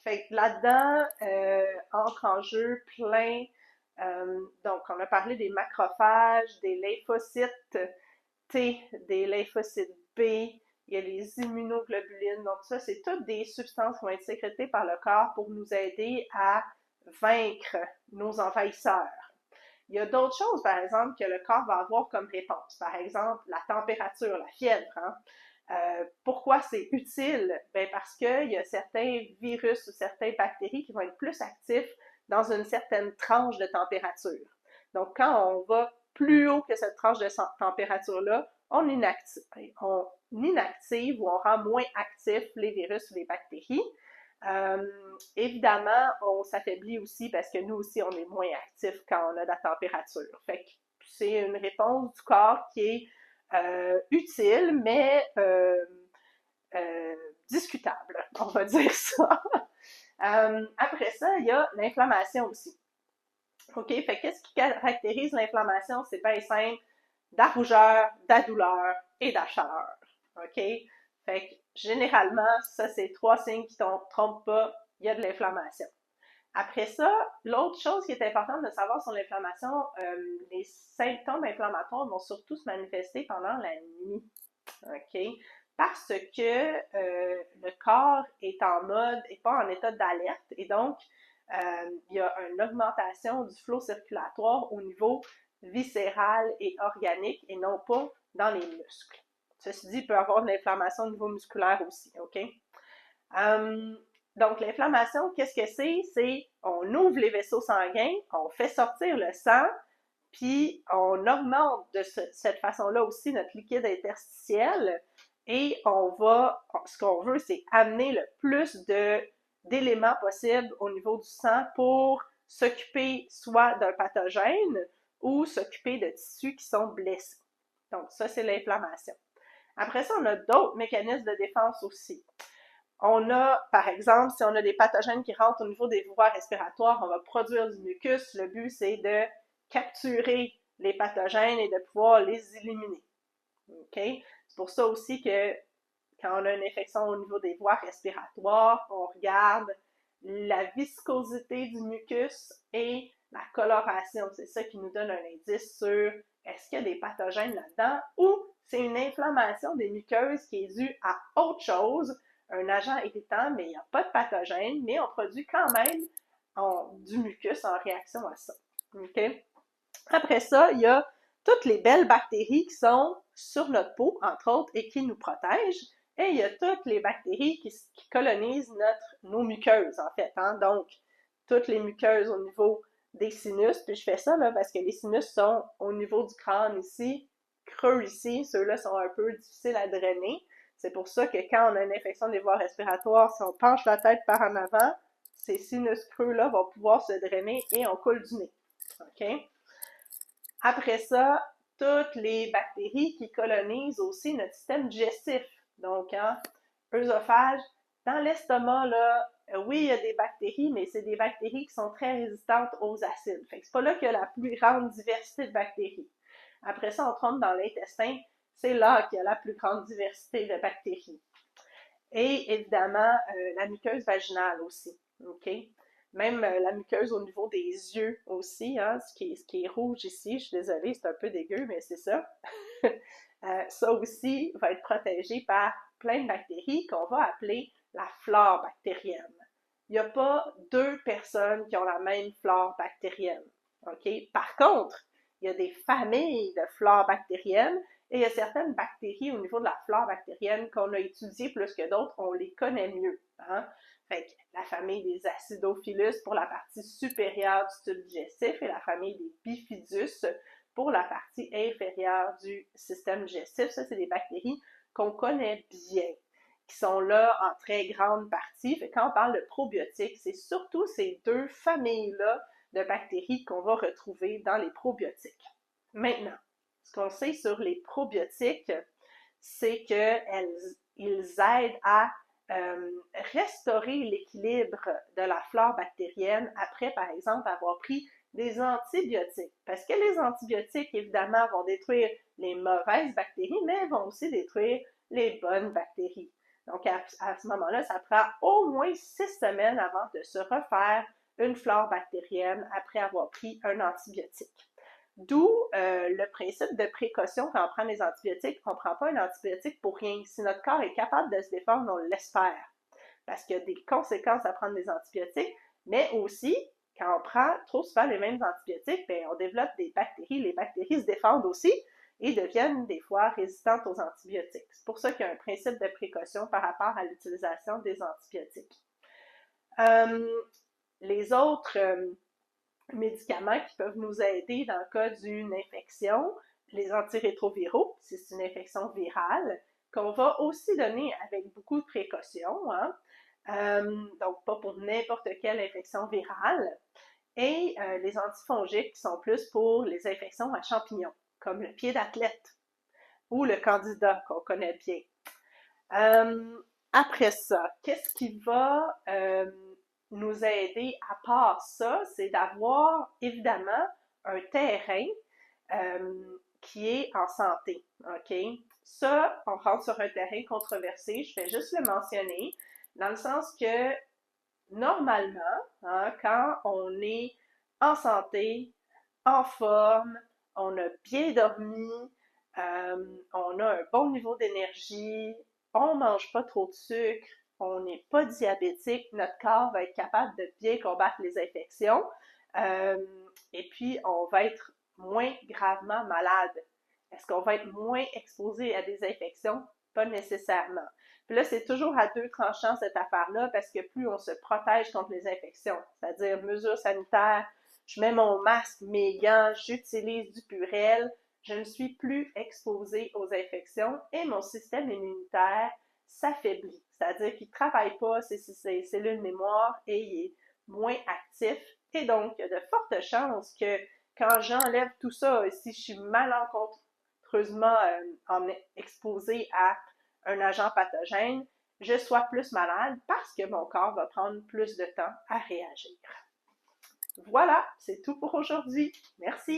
Fait que là-dedans, entre en jeu plein. Donc, on a parlé des macrophages, des lymphocytes T, des lymphocytes B, il y a les immunoglobulines. Donc, ça, c'est toutes des substances qui vont être sécrétées par le corps pour nous aider à vaincre nos envahisseurs. Il y a d'autres choses, par exemple, que le corps va avoir comme réponse. Par exemple, la température, la fièvre. Hein? Pourquoi c'est utile? Ben parce qu'il y a certains virus ou certaines bactéries qui vont être plus actifs dans une certaine tranche de température. Donc, quand on va plus haut que cette tranche de température-là, on inactive ou on rend moins actifs les virus ou les bactéries. Évidemment, on s'affaiblit aussi parce que nous aussi, on est moins actifs quand on a de la température. Fait que c'est une réponse du corps qui est utile, mais euh, discutable, on va dire ça. Après ça, il y a l'inflammation aussi. OK? Fait qu'est-ce qui caractérise l'inflammation? C'est bien simple, de la rougeur, de la douleur et de la chaleur. OK? Fait que généralement, ça, c'est trois signes qui ne trompent pas, il y a de l'inflammation. Après ça, l'autre chose qui est importante de savoir sur l'inflammation, les symptômes inflammatoires vont surtout se manifester pendant la nuit. OK? Parce que le corps est en mode, est pas en état d'alerte, et donc il y a une augmentation du flot circulatoire au niveau viscéral et organique et non pas dans les muscles. Ceci dit, il peut y avoir de l'inflammation au niveau musculaire aussi, OK? Donc, l'inflammation, qu'est-ce que c'est? C'est on ouvre les vaisseaux sanguins, on fait sortir le sang, puis on augmente de cette façon-là aussi notre liquide interstitiel et ce qu'on veut, c'est amener le plus d'éléments possibles au niveau du sang pour s'occuper soit d'un pathogène ou s'occuper de tissus qui sont blessés. Donc, ça, c'est l'inflammation. Après ça, on a d'autres mécanismes de défense aussi. On a, par exemple, si on a des pathogènes qui rentrent au niveau des voies respiratoires, on va produire du mucus. Le but, c'est de capturer les pathogènes et de pouvoir les éliminer. OK? C'est pour ça aussi que quand on a une infection au niveau des voies respiratoires, on regarde la viscosité du mucus et la coloration. C'est ça qui nous donne un indice sur est-ce qu'il y a des pathogènes là-dedans ou c'est une inflammation des muqueuses qui est due à autre chose, un agent irritant, mais il n'y a pas de pathogène, mais on produit quand même du mucus en réaction à ça. OK? Après ça, il y a toutes les belles bactéries qui sont sur notre peau, entre autres, et qui nous protègent. Et il y a toutes les bactéries qui colonisent nos muqueuses, en fait. Hein? Donc, toutes les muqueuses au niveau des sinus. Puis je fais ça là, parce que les sinus sont au niveau du crâne ici, creux ici. Ceux-là sont un peu difficiles à drainer. C'est pour ça que quand on a une infection des voies respiratoires, si on penche la tête par en avant, ces sinus creux-là vont pouvoir se drainer et on coule du nez. OK? Après ça, toutes les bactéries qui colonisent aussi notre système digestif. Donc, hein, œsophage, dans l'estomac, là, oui, il y a des bactéries, mais c'est des bactéries qui sont très résistantes aux acides. Fait que c'est pas là qu'il y a la plus grande diversité de bactéries. Après ça, on tombe dans l'intestin, c'est là qu'il y a la plus grande diversité de bactéries. Et évidemment, la muqueuse vaginale aussi. OK? Même la muqueuse au niveau des yeux aussi, hein, ce qui est rouge ici, je suis désolée, c'est un peu dégueu, mais c'est ça. Ça aussi va être protégé par plein de bactéries qu'on va appeler la flore bactérienne. Il n'y a pas deux personnes qui ont la même flore bactérienne. OK? Par contre, il y a des familles de flore bactérienne et il y a certaines bactéries au niveau de la flore bactérienne qu'on a étudiées plus que d'autres, on les connaît mieux. Hein? Fait que la famille des acidophilus pour la partie supérieure du tube digestif et la famille des bifidus pour la partie inférieure du système digestif. Ça, c'est des bactéries qu'on connaît bien, qui sont là en très grande partie. Fait que quand on parle de probiotiques, c'est surtout ces deux familles-là de bactéries qu'on va retrouver dans les probiotiques. Maintenant, ce qu'on sait sur les probiotiques, c'est qu'ils aident à restaurer l'équilibre de la flore bactérienne après, par exemple, avoir pris des antibiotiques. Parce que les antibiotiques, évidemment, vont détruire les mauvaises bactéries, mais vont aussi détruire les bonnes bactéries. Donc, à ce moment-là, ça prend au moins 6 semaines avant de se refaire une flore bactérienne après avoir pris un antibiotique. D'où le principe de précaution quand on prend des antibiotiques. On ne prend pas un antibiotique pour rien. Si notre corps est capable de se défendre, on l'espère. Parce qu'il y a des conséquences à prendre des antibiotiques, mais aussi, quand on prend trop souvent les mêmes antibiotiques, bien, on développe des bactéries. Les bactéries se défendent aussi et deviennent des fois résistantes aux antibiotiques. C'est pour ça qu'il y a un principe de précaution par rapport à l'utilisation des antibiotiques. Les autres médicaments qui peuvent nous aider dans le cas d'une infection, les antirétroviraux, si c'est une infection virale, qu'on va aussi donner avec beaucoup de précautions, hein? Donc pas pour n'importe quelle infection virale, et les antifongiques qui sont plus pour les infections à champignons, comme le pied d'athlète ou le candida qu'on connaît bien. Après ça, qu'est-ce qui va nous aider à part ça? C'est d'avoir évidemment un terrain qui est en santé, OK? Ça, on rentre sur un terrain controversé, je vais juste le mentionner, dans le sens que normalement, hein, quand on est en santé, en forme, on a bien dormi, on a un bon niveau d'énergie, on mange pas trop de sucre, on n'est pas diabétique, notre corps va être capable de bien combattre les infections, et puis on va être moins gravement malade. Est-ce qu'on va être moins exposé à des infections? Pas nécessairement. Puis là, c'est toujours à deux tranchants cette affaire-là parce que plus on se protège contre les infections, c'est-à-dire mesures sanitaires, je mets mon masque, mes gants, j'utilise du Purell, je ne suis plus exposée aux infections et mon système immunitaire s'affaiblit. C'est-à-dire qu'il ne travaille pas ses cellules mémoire et il est moins actif. Et donc, il y a de fortes chances que quand j'enlève tout ça, si je suis malencontreusement exposée à un agent pathogène, je sois plus malade parce que mon corps va prendre plus de temps à réagir. Voilà, c'est tout pour aujourd'hui. Merci.